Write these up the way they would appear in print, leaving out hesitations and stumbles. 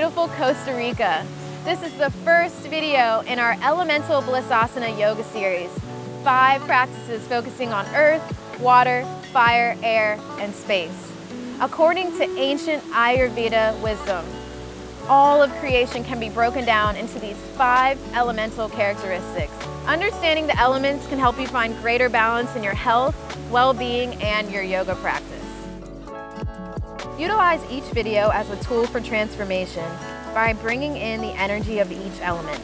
beautiful Costa Rica. This is the first video in our Elemental Blissasana yoga series. 5 practices focusing on earth, water, fire, air, and space. According to ancient Ayurveda wisdom, all of creation can be broken down into these 5 elemental characteristics. Understanding the elements can help you find greater balance in your health, well-being, and your yoga practice. Utilize each video as a tool for transformation by bringing in the energy of each element.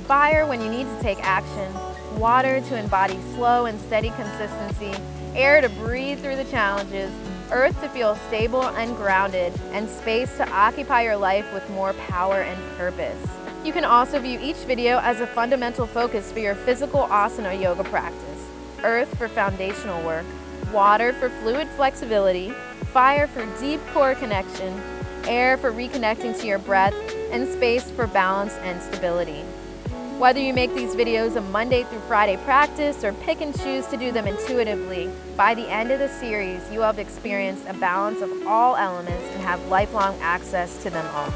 Fire when you need to take action, water to embody slow and steady consistency, air to breathe through the challenges, earth to feel stable and grounded, and space to occupy your life with more power and purpose. You can also view each video as a fundamental focus for your physical asana yoga practice. Earth for foundational work, water for fluid flexibility, fire for deep core connection, air for reconnecting to your breath, and space for balance and stability. Whether you make these videos a Monday through Friday practice or pick and choose to do them intuitively, by the end of the series, you will have experienced a balance of all elements and have lifelong access to them all.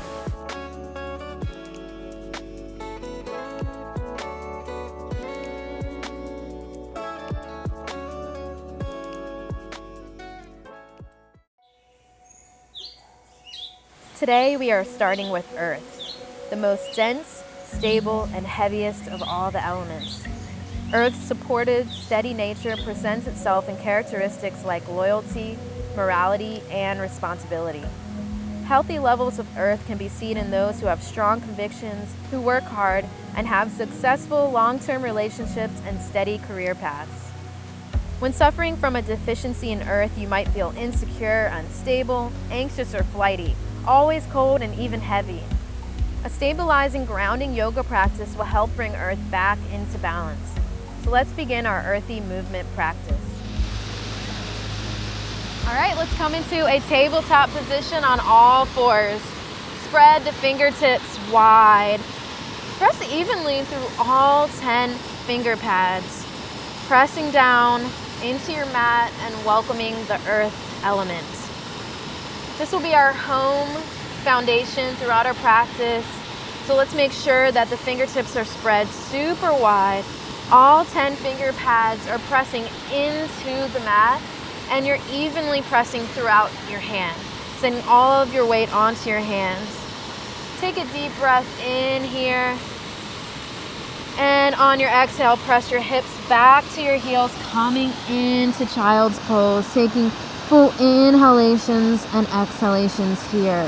Today we are starting with earth, the most dense, stable, and heaviest of all the elements. Earth's supported, steady nature presents itself in characteristics like loyalty, morality, and responsibility. Healthy levels of earth can be seen in those who have strong convictions, who work hard, and have successful long-term relationships and steady career paths. When suffering from a deficiency in earth, you might feel insecure, unstable, anxious, or flighty, always cold and even heavy. A stabilizing, grounding yoga practice will help bring earth back into balance. So let's begin our earthy movement practice. All right, let's come into a tabletop position on all 4s. Spread the fingertips wide. Press evenly through all 10 finger pads, pressing down into your mat and welcoming the earth element. This will be our home foundation throughout our practice. So let's make sure that the fingertips are spread super wide. All 10 finger pads are pressing into the mat, and you're evenly pressing throughout your hand, sending all of your weight onto your hands. Take a deep breath in here. And on your exhale, press your hips back to your heels, coming into child's pose, taking full inhalations and exhalations here.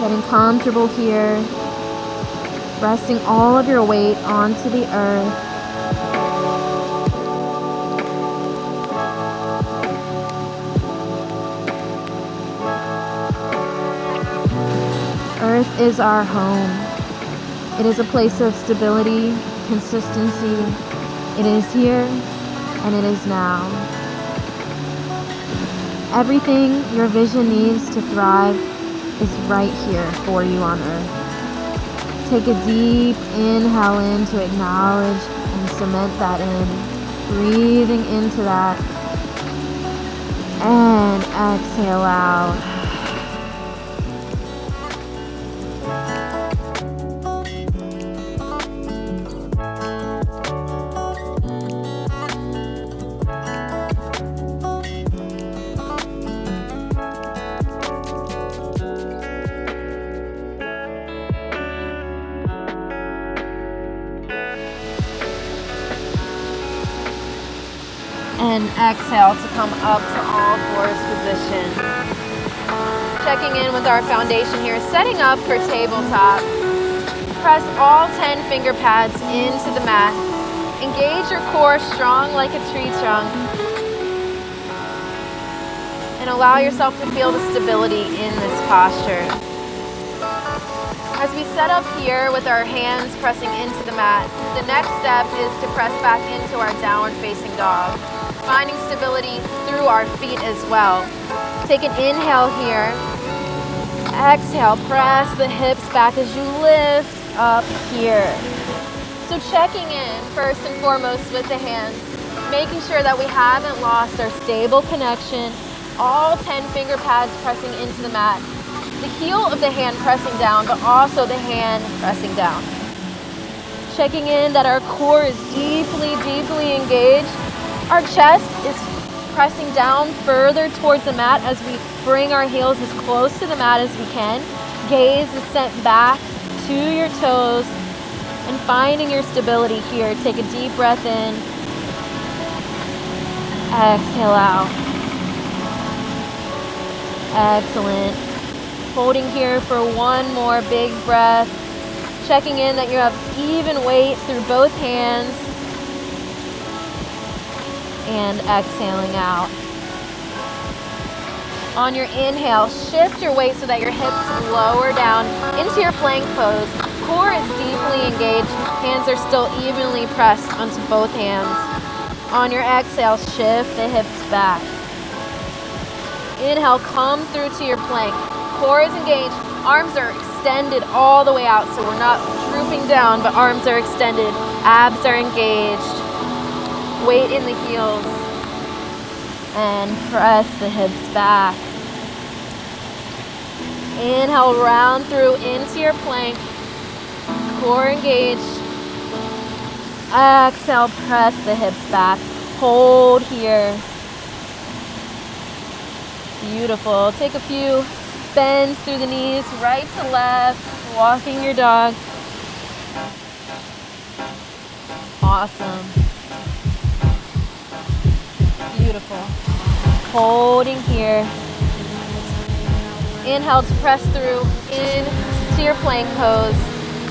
Getting comfortable here, resting all of your weight onto the earth. Earth is our home. It is a place of stability, consistency. It is here and it is now. Everything your vision needs to thrive is right here for you on earth. Take a deep inhale in to acknowledge and cement that in, breathing into that, and exhale out. And exhale to come up to all 4s position. Checking in with our foundation here, setting up for tabletop. Press all 10 finger pads into the mat. Engage your core strong like a tree trunk. And allow yourself to feel the stability in this posture. As we set up here with our hands pressing into the mat, the next step is to press back into our downward facing dog, finding stability through our feet as well. Take an inhale here. Exhale, press the hips back as you lift up here. So checking in first and foremost with the hands. making sure that we haven't lost our stable connection. All 10 finger pads pressing into the mat. The heel of the hand pressing down, but also the hand pressing down. Checking in that our core is deeply, deeply engaged. Our chest is pressing down further towards the mat as we bring our heels as close to the mat as we can. Gaze is sent back to your toes and finding your stability here. Take a deep breath in. Exhale out. Excellent. Holding here for one more big breath. Checking in that you have even weight through both hands. And exhaling out. On your inhale, shift your weight so that your hips lower down into your plank pose. Core is deeply engaged. Hands are still evenly pressed onto both hands. On your exhale, shift the hips back. Inhale, come through to your plank. Core is engaged. Arms are extended all the way out, so we're not drooping down, but arms are extended. Abs are engaged. Weight in the heels. And press the hips back. Inhale, round through into your plank. Core engaged. Exhale, press the hips back. Hold here. Beautiful. Take a few bends through the knees, right to left, walking your dog. Awesome. Beautiful. Holding here. Inhale to press through into your plank pose.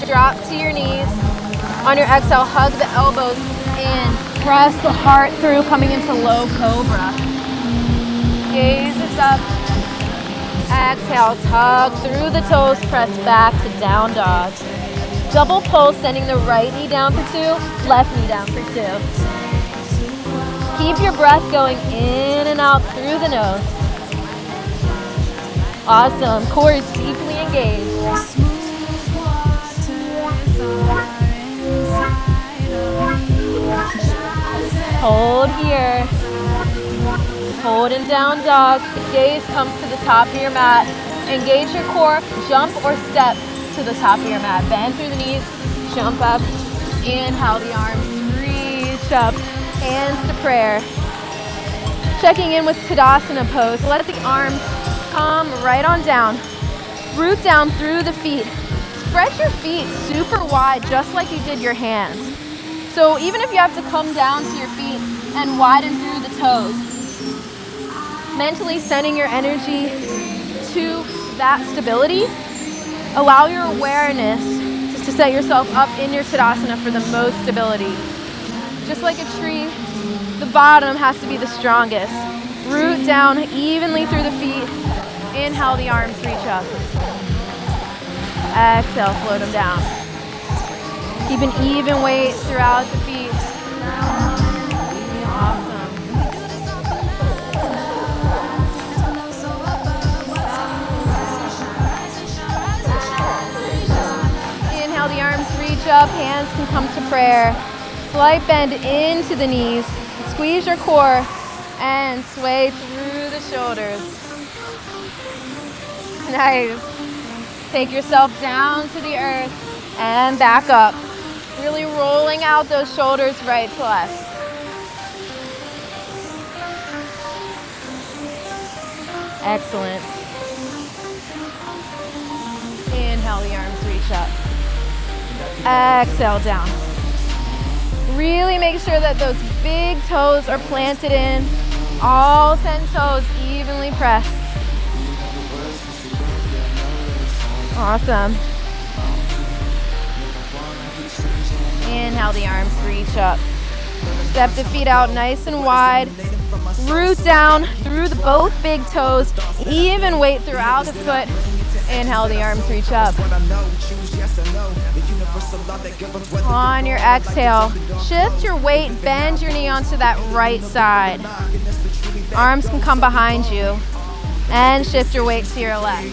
Drop to your knees. On your exhale, hug the elbows and press the heart through, coming into low cobra. Gaze is up. Exhale, tug through the toes, press back to down dog. Double pulse, sending the right knee down for 2, left knee down for 2. Keep your breath going in and out through the nose. Awesome. Core is deeply engaged. Hold here. Hold in down dog. The gaze comes to the top of your mat. Engage your core. Jump or step to the top of your mat. Bend through the knees. Jump up. Inhale the arms. Reach up. Hands to prayer. Checking in with Tadasana pose. Let the arms come right on down. Root down through the feet. Spread your feet super wide, just like you did your hands. So even if you have to come down to your feet and widen through the toes, mentally sending your energy to that stability, allow your awareness just to set yourself up in your Tadasana for the most stability. Just like a tree, the bottom has to be the strongest. Root down evenly through the feet. Inhale, the arms reach up. Exhale, float them down. Keep an even weight throughout the feet. Awesome. Inhale, the arms reach up. Hands can come to prayer. Slight bend into the knees. Squeeze your core and sway through the shoulders. Nice. Take yourself down to the earth and back up. Really rolling out those shoulders right to left. Excellent. Inhale, the arms reach up. Exhale, down. Really make sure that those big toes are planted in. All 10 toes evenly pressed. Awesome. Inhale, the arms reach up. Step the feet out nice and wide. Root down through both big toes. Even weight throughout the foot. Inhale, the arms reach up. On your exhale, shift your weight, bend your knee onto that right side. Arms can come behind you. And shift your weight to your left.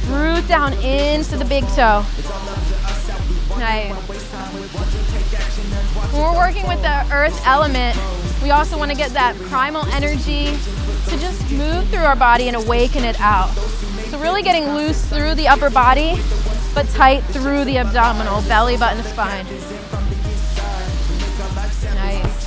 Root down into the big toe. Nice. When we're working with the earth element, We also want to get that primal energy to just move through our body and awaken it out. So really getting loose through the upper body, but tight through the abdominal, belly button to spine. Nice.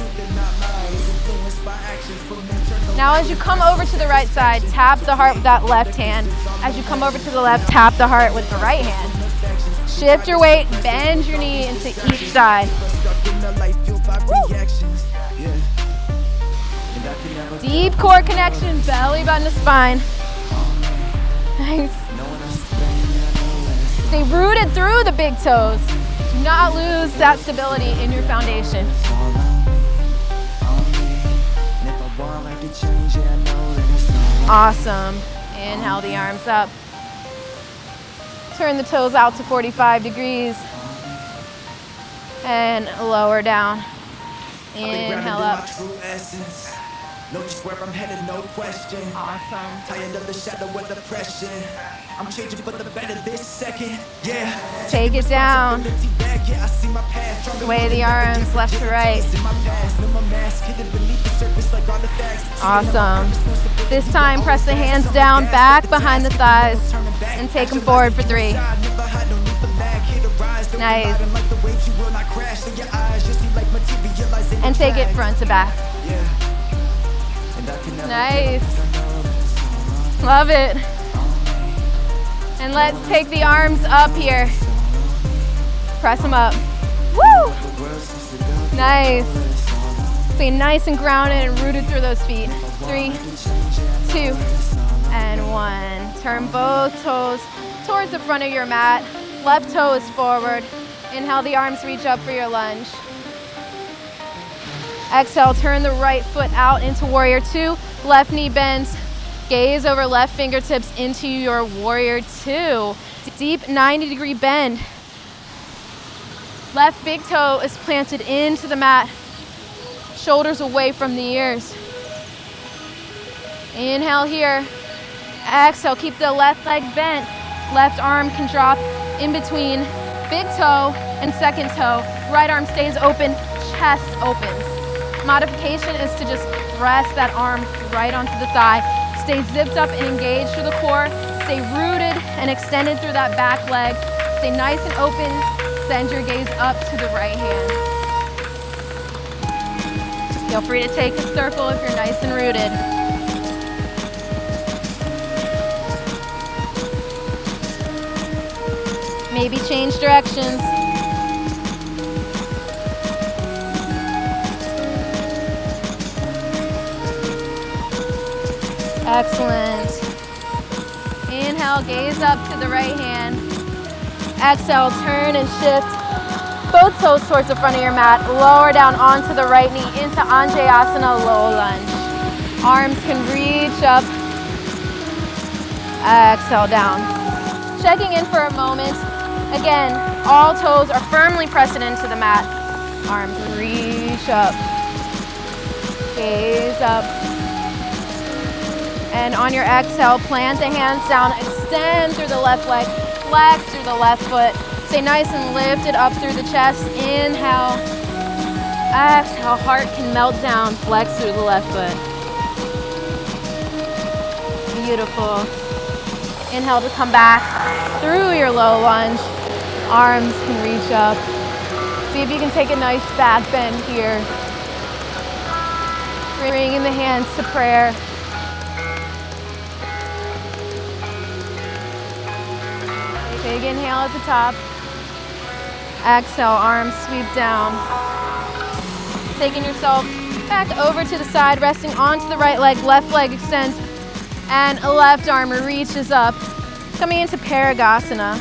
Now as you come over to the right side, tap the heart with that left hand. As you come over to the left, tap the heart with the right hand. Shift your weight, bend your knee into each side. Woo. Deep core connection, belly button to spine. Nice. Stay rooted through the big toes. Do not lose that stability in your foundation. Awesome. Inhale the arms up. Turn the toes out to 45 degrees. And lower down. Inhale up. Know just where I'm headed, no question. Awesome. Tired of the shadow of depression. I'm changing for the better this second. Yeah. Take it down. Sway the arms left to right. Awesome. This time, press the hands down, back behind the thighs, and take them forward for 3. Nice. And take it front to back. Nice. Love it. And let's take the arms up here. Press them up. Woo! Nice. Stay nice and grounded and rooted through those feet. 3, 2, and 1. Turn both toes towards the front of your mat. Left toe is forward. Inhale, the arms reach up for your lunge. Exhale, turn the right foot out into warrior 2. Left knee bends. Gaze over left fingertips into your warrior 2. Deep 90-degree bend. Left big toe is planted into the mat. Shoulders away from the ears. Inhale here. Exhale, keep the left leg bent. Left arm can drop in between big toe and second toe. Right arm stays open, chest opens. Modification is to just press that arm right onto the thigh. Stay zipped up and engaged through the core. Stay rooted and extended through that back leg. Stay nice and open. Send your gaze up to the right hand. Feel free to take a circle if you're nice and rooted. Maybe change directions. Excellent. Inhale, gaze up to the right hand. Exhale, turn and shift both toes towards the front of your mat. Lower down onto the right knee into Anjayasana, low lunge. Arms can reach up. Exhale, down. Checking in for a moment. Again, all toes are firmly pressed into the mat. Arms reach up. Gaze up. And on your exhale, plant the hands down, extend through the left leg, flex through the left foot. Stay nice and lifted up through the chest. Inhale. Exhale, heart can melt down, flex through the left foot. Beautiful. Inhale to come back through your low lunge. Arms can reach up. See if you can take a nice back bend here. Bringing the hands to prayer. Big inhale at the top. Exhale, arms sweep down. Taking yourself back over to the side, resting onto the right leg, left leg extends, and left arm reaches up. Coming into Parigasana.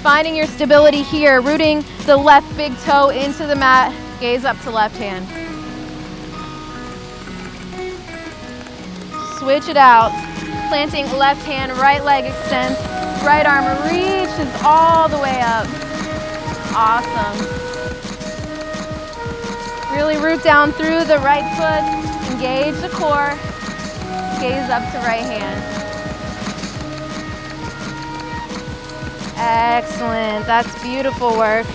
Finding your stability here, rooting the left big toe into the mat, gaze up to left hand. Switch it out. Planting left hand, right leg extends, right arm reaches all the way up. Awesome. Really root down through the right foot, engage the core, gaze up to right hand. Excellent, that's beautiful work.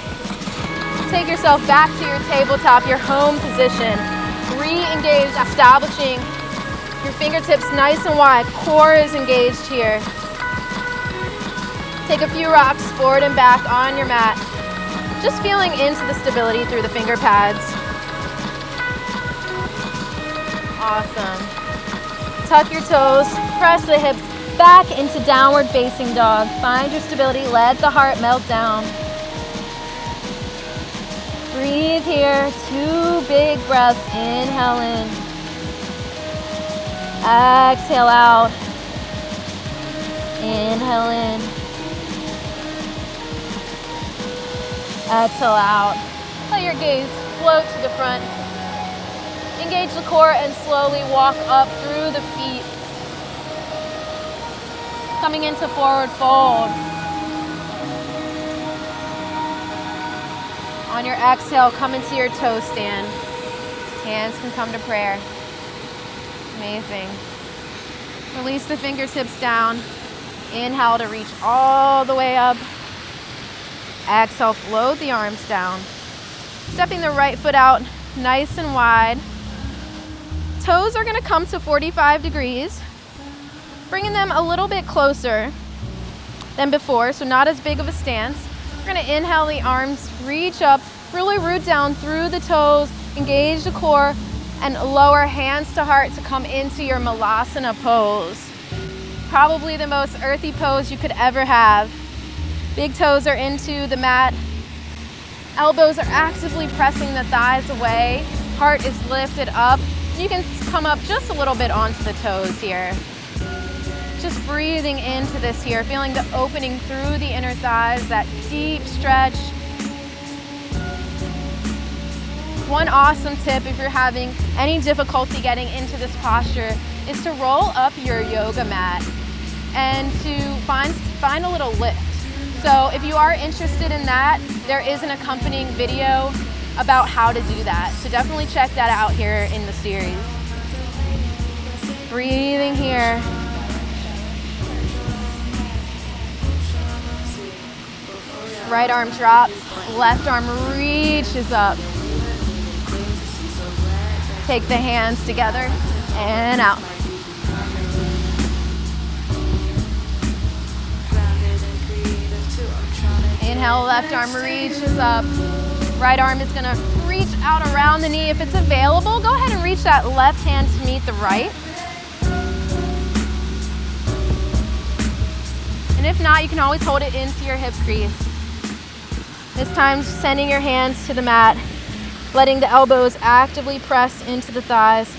Take yourself back to your tabletop, your home position. Re-engage, establishing your fingertips nice and wide. Core is engaged here. Take a few rocks forward and back on your mat. Just feeling into the stability through the finger pads. Awesome. Tuck your toes, press the hips back into downward facing dog. Find your stability, let the heart melt down. Breathe here, 2 big breaths. Inhale in. Exhale out. Inhale in. Exhale out. Let your gaze float to the front. Engage the core and slowly walk up through the feet. Coming into forward fold. On your exhale, come into your toe stand. Hands can come to prayer. Amazing. Release the fingertips down. Inhale to reach all the way up. Exhale, float the arms down. Stepping the right foot out nice and wide. Toes are going to come to 45 degrees. Bringing them a little bit closer than before, so not as big of a stance. We're going to inhale the arms, reach up, really root down through the toes, engage the core, and lower hands to heart to come into your malasana pose. Probably the most earthy pose you could ever have. Big toes are into the mat. Elbows are actively pressing the thighs away. Heart is lifted up. You can come up just a little bit onto the toes here. Just breathing into this here, feeling the opening through the inner thighs, that deep stretch. One awesome tip if you're having any difficulty getting into this posture is to roll up your yoga mat and to find a little lift. So if you are interested in that, there is an accompanying video about how to do that. So definitely check that out here in the series. Breathing here. Right arm drops, left arm reaches up. Take the hands together and out. Inhale, left arm reaches up. Right arm is gonna reach out around the knee. If it's available, go ahead and reach that left hand to meet the right. And if not, you can always hold it into your hip crease. This time, sending your hands to the mat, letting the elbows actively press into the thighs.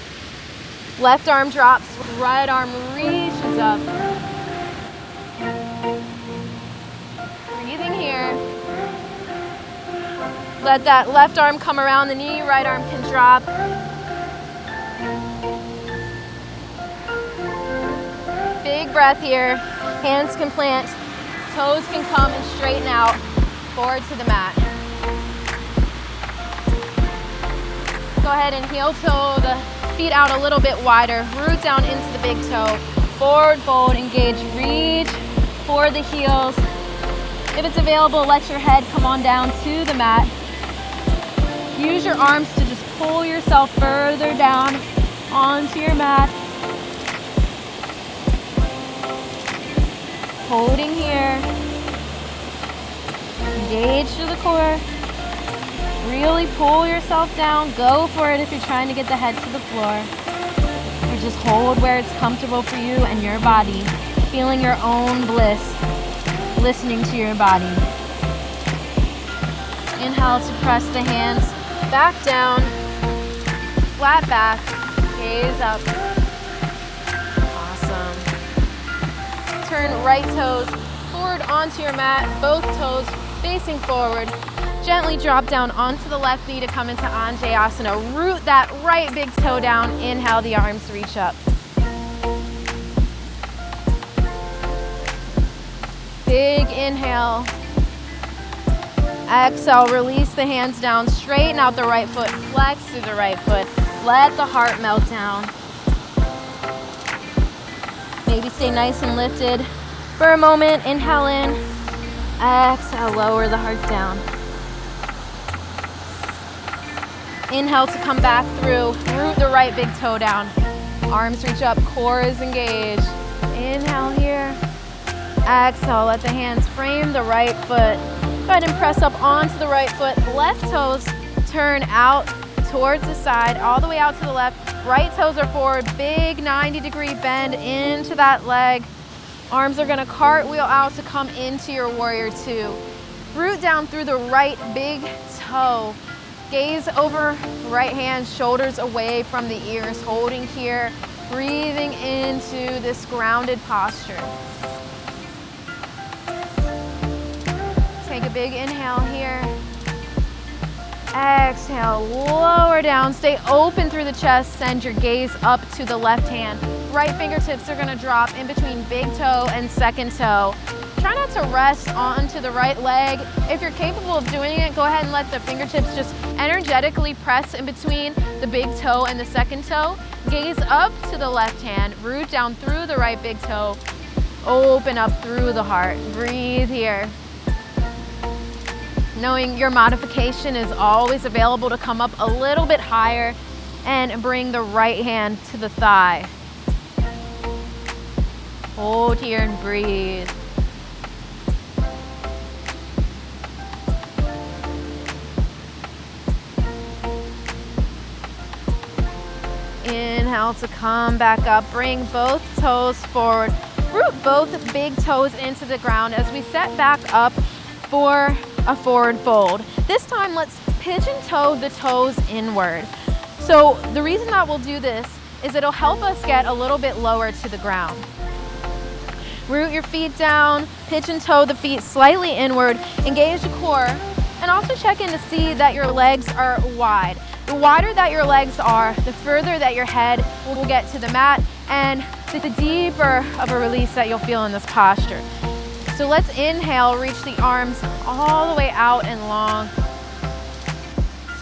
Left arm drops, right arm reaches up. Breathing here. Let that left arm come around the knee, right arm can drop. Big breath here. Hands can plant, toes can come and straighten out. Forward to the mat. Go ahead and heel toe the feet out a little bit wider. Root down into the big toe. Forward fold, engage, reach for the heels. If it's available, let your head come on down to the mat. Use your arms to just pull yourself further down onto your mat. Holding here. Engage to the core. Really pull yourself down. Go for it if you're trying to get the head to the floor. Or just hold where it's comfortable for you and your body. Feeling your own bliss. Listening to your body. Inhale to press the hands back down. Flat back. Gaze up. Awesome. Turn right toes forward onto your mat. Both toes facing forward. Gently drop down onto the left knee to come into Anjayasana. Root that right big toe down. Inhale, the arms reach up. Big inhale. Exhale, release the hands down. Straighten out the right foot. Flex through the right foot. Let the heart melt down. Maybe stay nice and lifted for a moment. Inhale in. Exhale, lower the heart down. Inhale to come back through. Root the right big toe down. Arms reach up, core is engaged. Inhale here. Exhale, let the hands frame the right foot. Go ahead and press up onto the right foot. Left toes turn out towards the side, all the way out to the left. Right toes are forward, big 90-degree bend into that leg. Arms are gonna cartwheel out to come into your warrior two. Root down through the right big toe. Gaze over right hand, shoulders away from the ears, holding here, breathing into this grounded posture. Take a big inhale here. Exhale, lower down, stay open through the chest, send your gaze up to the left hand. Right fingertips are gonna drop in between big toe and second toe. Try not to rest onto the right leg. If you're capable of doing it, go ahead and let the fingertips just energetically press in between the big toe and the second toe. Gaze up to the left hand, root down through the right big toe. Open up through the heart. Breathe here. Knowing your modification is always available to come up a little bit higher and bring the right hand to the thigh. Hold here and breathe. Inhale to come back up. Bring both toes forward. Root both big toes into the ground as we set back up for a forward fold. This time, let's pigeon toe the toes inward. So the reason that we'll do this is it'll help us get a little bit lower to the ground. Root your feet down, pigeon toe the feet slightly inward, engage the core, and also check in to see that your legs are wide. The wider that your legs are, the further that your head will get to the mat, and the deeper of a release that you'll feel in this posture. So let's inhale, reach the arms all the way out and long.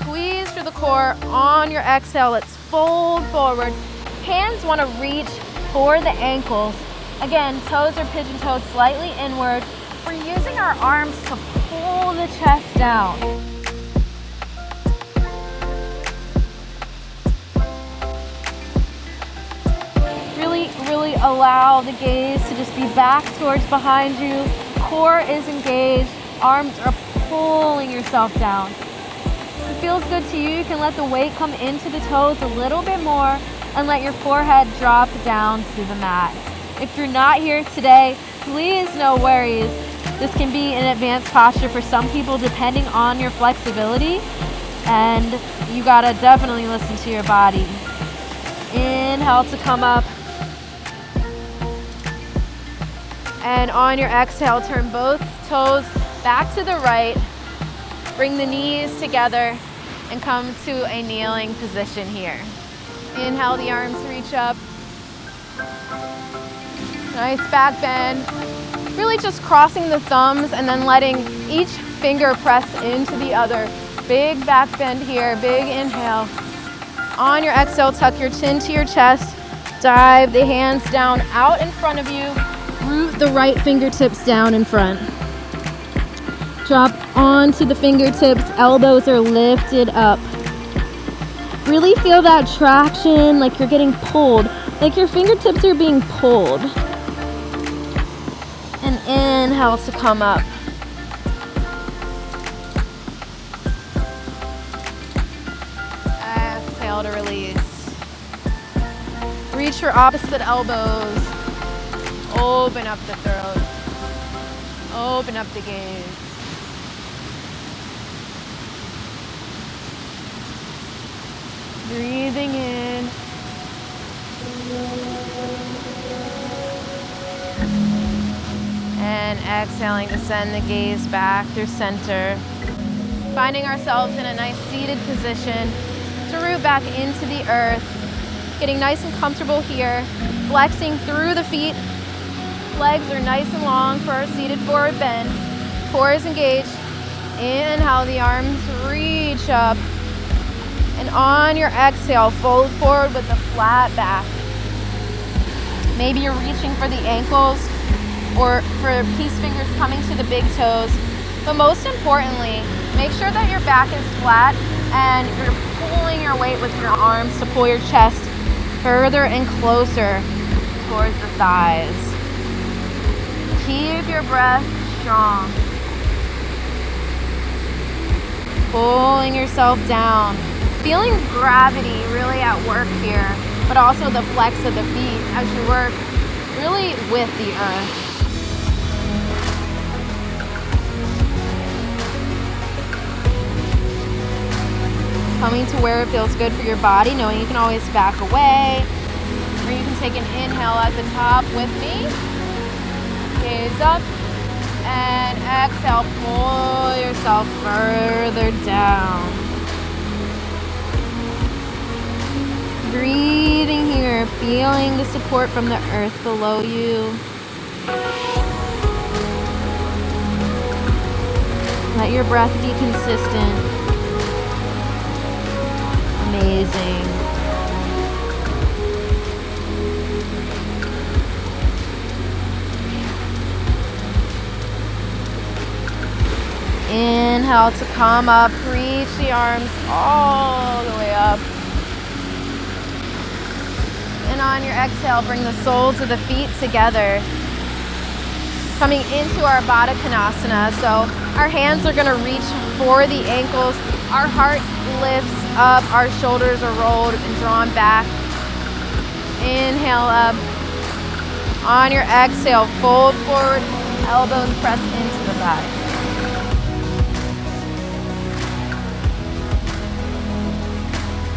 Squeeze through the core. On your exhale, let's fold forward. Hands want to reach for the ankles. Again, toes are pigeon-toed slightly inward. We're using our arms to pull the chest down. Really allow the gaze to just be back towards behind you. Core is engaged. Arms are pulling yourself down. If it feels good to you, you can let the weight come into the toes a little bit more and let your forehead drop down to the mat. If you're not here today, please no worries. This can be an advanced posture for some people depending on your flexibility, and you gotta definitely listen to your body. Inhale to come up. And on your exhale, turn both toes back to the right. Bring the knees together and come to a kneeling position here. Inhale, the arms reach up. Nice back bend. Really just crossing the thumbs and then letting each finger press into the other. Big back bend here, big inhale. On your exhale, tuck your chin to your chest. Dive the hands down out in front of you. Root the right fingertips down in front. Drop onto the fingertips, elbows are lifted up. Really feel that traction, like you're getting pulled, like your fingertips are being pulled. And inhale to come up. Exhale to release. Reach for opposite elbows. Open up the throat. Open up the gaze. Breathing in. And exhaling to send the gaze back through center. Finding ourselves in a nice seated position to root back into the earth. Getting nice and comfortable here. Flexing through the feet. Legs are nice and long for our seated forward bend. Core is engaged. Inhale, the arms reach up. And on your exhale, fold forward with a flat back. Maybe you're reaching for the ankles or for peace fingers coming to the big toes. But most importantly, make sure that your back is flat And you're pulling your weight with your arms to pull your chest further and closer towards the thighs. Keep your breath strong. Pulling yourself down. Feeling gravity really at work here, but also the flex of the feet as you work really with the earth. Coming to where it feels good for your body, knowing you can always back away, or you can take an inhale at the top with me. Gaze up, and exhale, pull yourself further down. Breathing here, feeling the support from the earth below you. Let your breath be consistent. Amazing. Inhale to come up, reach the arms all the way up. And on your exhale, bring the soles of the feet together. Coming into our Baddha Konasana. So our hands are gonna reach for the ankles. Our heart lifts up, our shoulders are rolled and drawn back. Inhale up. On your exhale, fold forward, elbows press into the thighs.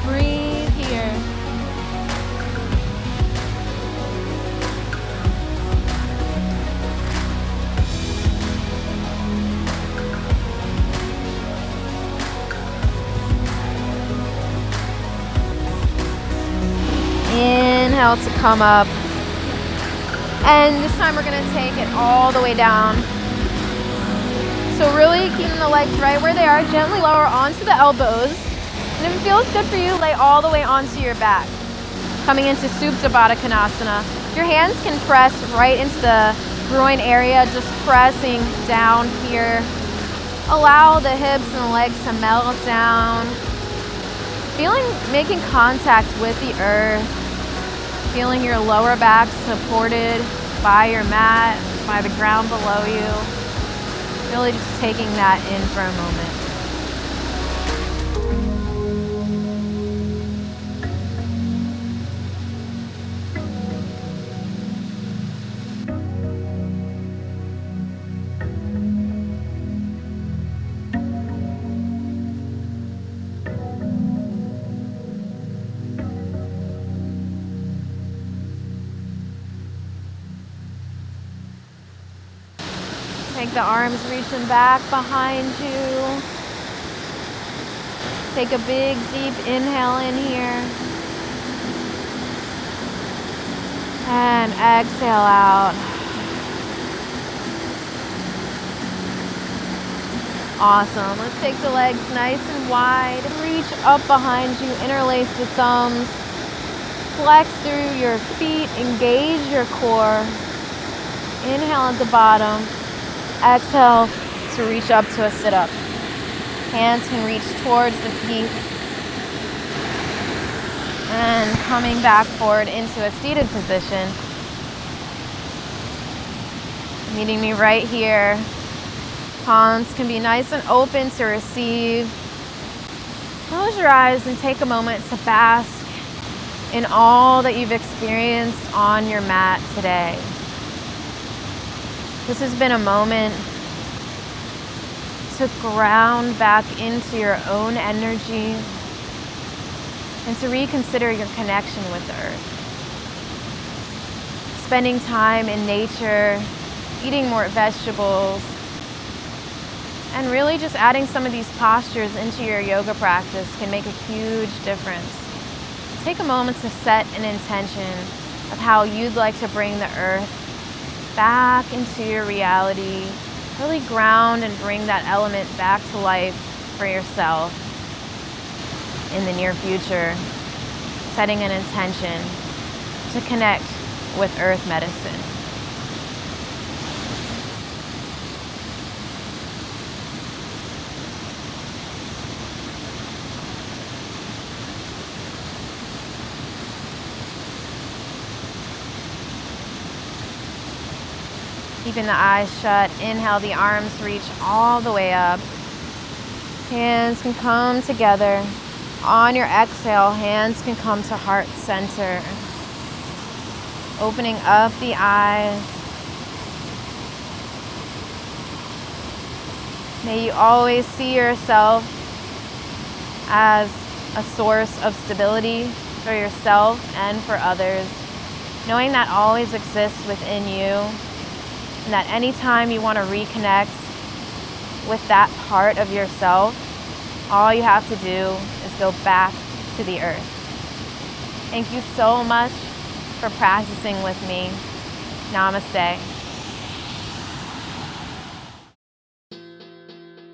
Breathe here. Inhale to come up. And this time we're gonna take it all the way down. So really keeping the legs right where they are, gently lower onto the elbows. And if it feels good for you, lay all the way onto your back. Coming into Supta Baddha Konasana. Your hands can press right into the groin area, just pressing down here. Allow the hips and the legs to melt down. Making contact with the earth. Feeling your lower back supported by your mat, by the ground below you. Really just taking that in for a moment. Take the arms, reach them back behind you. Take a big, deep inhale in here. And exhale out. Awesome. Let's take the legs nice and wide. Reach up behind you, interlace the thumbs. Flex through your feet, engage your core. Inhale at the bottom. Exhale to reach up to a sit-up. Hands can reach towards the feet. And coming back forward into a seated position. Meeting me right here. Palms can be nice and open to receive. Close your eyes and take a moment to bask in all that you've experienced on your mat today. This has been a moment to ground back into your own energy and to reconsider your connection with the earth. Spending time in nature, eating more vegetables, and really just adding some of these postures into your yoga practice can make a huge difference. Take a moment to set an intention of how you'd like to bring the earth back into your reality. Really ground and bring that element back to life for yourself in the near future. Setting an intention to connect with earth medicine. Keeping the eyes shut. Inhale, the arms reach all the way up. Hands can come together. On your exhale, hands can come to heart center. Opening up the eyes. May you always see yourself as a source of stability for yourself and for others, knowing that always exists within you, and that anytime you want to reconnect with that part of yourself, all you have to do is go back to the earth. Thank you so much for practicing with me. Namaste.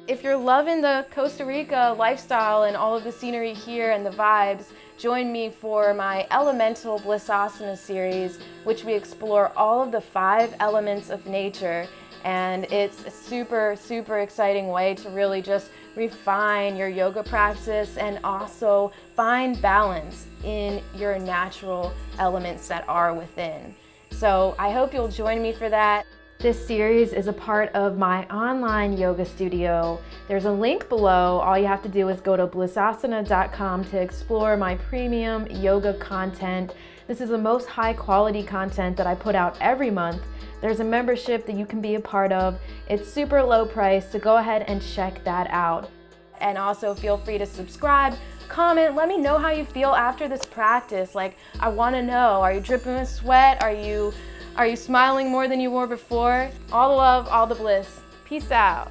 If you're loving the Costa Rica lifestyle and all of the scenery here and the vibes, join me for my Elemental Blissasana series, which we explore all of the 5 elements of nature. And it's a super, super exciting way to really just refine your yoga practice and also find balance in your natural elements that are within. So I hope you'll join me for that. This series is a part of my online yoga studio. There's a link below. All you have to do is go to blissasana.com to explore my premium yoga content. This is the most high quality content that I put out every month. There's a membership that you can be a part of. It's super low price, so go ahead and check that out. And also feel free to subscribe, comment, let me know how you feel after this practice. Like, I want to know, are you dripping with sweat? Are you smiling more than you were before? All the love, all the bliss. Peace out.